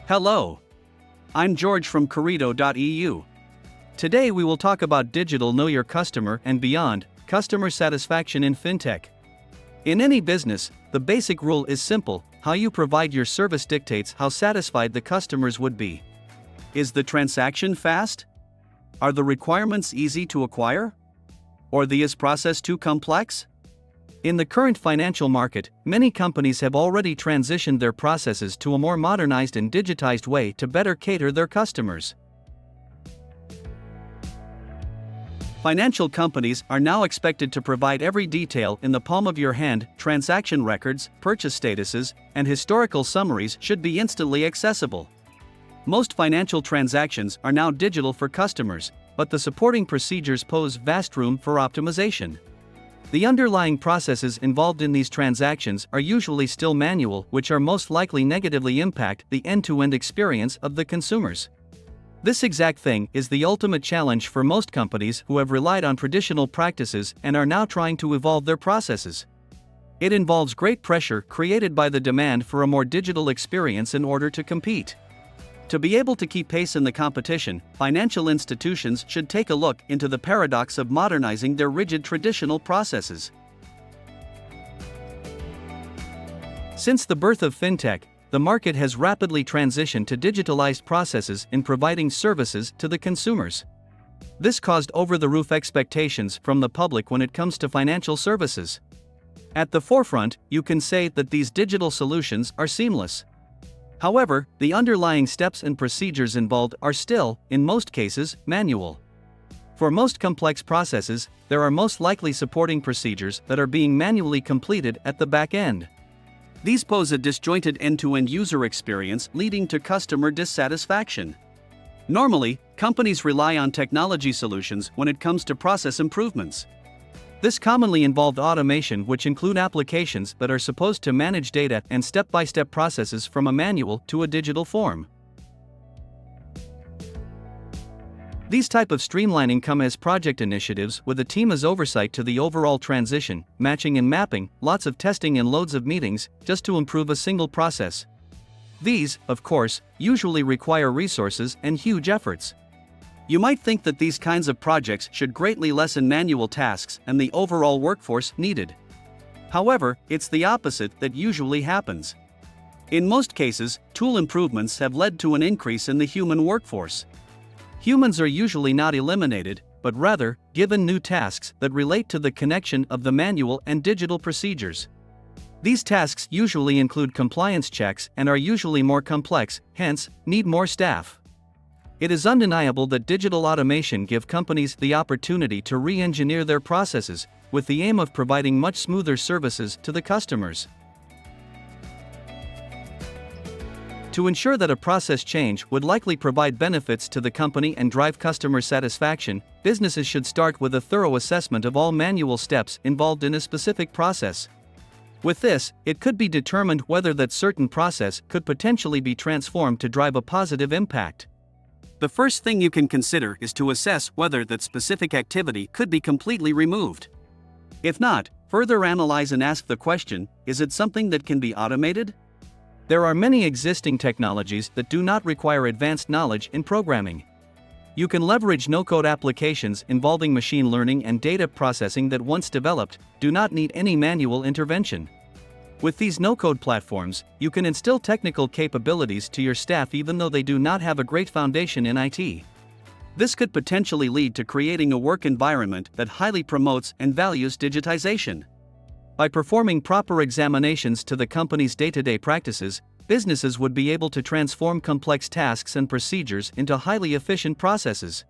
Hello. I'm George from Corrido.eu. Today we will talk about digital Know Your Customer and beyond, customer satisfaction in Fintech. In any business, the basic rule is simple: how you provide your service dictates how satisfied the customers would be. Is the transaction fast? Are the requirements easy to acquire? Or is the process too complex? In the current financial market, many companies have already transitioned their processes to a more modernized and digitized way to better cater their customers. Financial companies are now expected to provide every detail in the palm of your hand. Transaction records, purchase statuses, and historical summaries should be instantly accessible. Most financial transactions are now digital for customers, but the supporting procedures pose vast room for optimization. The underlying processes involved in these transactions are usually still manual, which are most likely negatively impact the end-to-end experience of the consumers. This exact thing is the ultimate challenge for most companies who have relied on traditional practices and are now trying to evolve their processes. It involves great pressure created by the demand for a more digital experience in order to compete. To be able to keep pace in the competition, financial institutions should take a look into the paradox of modernizing their rigid traditional processes. Since the birth of Fintech, the market has rapidly transitioned to digitalized processes in providing services to the consumers. This caused over-the-roof expectations from the public when it comes to financial services. At the forefront, you can say that these digital solutions are seamless. However, the underlying steps and procedures involved are still, in most cases, manual. For most complex processes, there are most likely supporting procedures that are being manually completed at the back end. These pose a disjointed end-to-end user experience, leading to customer dissatisfaction. Normally, companies rely on technology solutions when it comes to process improvements. This commonly involved automation, which include applications that are supposed to manage data and step-by-step processes from a manual to a digital form. These type of streamlining come as project initiatives with a team as oversight to the overall transition, matching and mapping, lots of testing and loads of meetings, just to improve a single process. These, of course, usually require resources and huge efforts. You might think that these kinds of projects should greatly lessen manual tasks and the overall workforce needed. However, it's the opposite that usually happens. In most cases, tool improvements have led to an increase in the human workforce. Humans are usually not eliminated, but rather, given new tasks that relate to the connection of the manual and digital procedures. These tasks usually include compliance checks and are usually more complex, hence, need more staff. It is undeniable that digital automation gives companies the opportunity to re-engineer their processes, with the aim of providing much smoother services to the customers. To ensure that a process change would likely provide benefits to the company and drive customer satisfaction, businesses should start with a thorough assessment of all manual steps involved in a specific process. With this, it could be determined whether that certain process could potentially be transformed to drive a positive impact. The first thing you can consider is to assess whether that specific activity could be completely removed. If not, further analyze and ask the question: is it something that can be automated? There are many existing technologies that do not require advanced knowledge in programming. You can leverage no-code applications involving machine learning and data processing that, once developed, do not need any manual intervention. With these no-code platforms, you can instill technical capabilities to your staff even though they do not have a great foundation in IT. This could potentially lead to creating a work environment that highly promotes and values digitization. By performing proper examinations to the company's day-to-day practices, businesses would be able to transform complex tasks and procedures into highly efficient processes.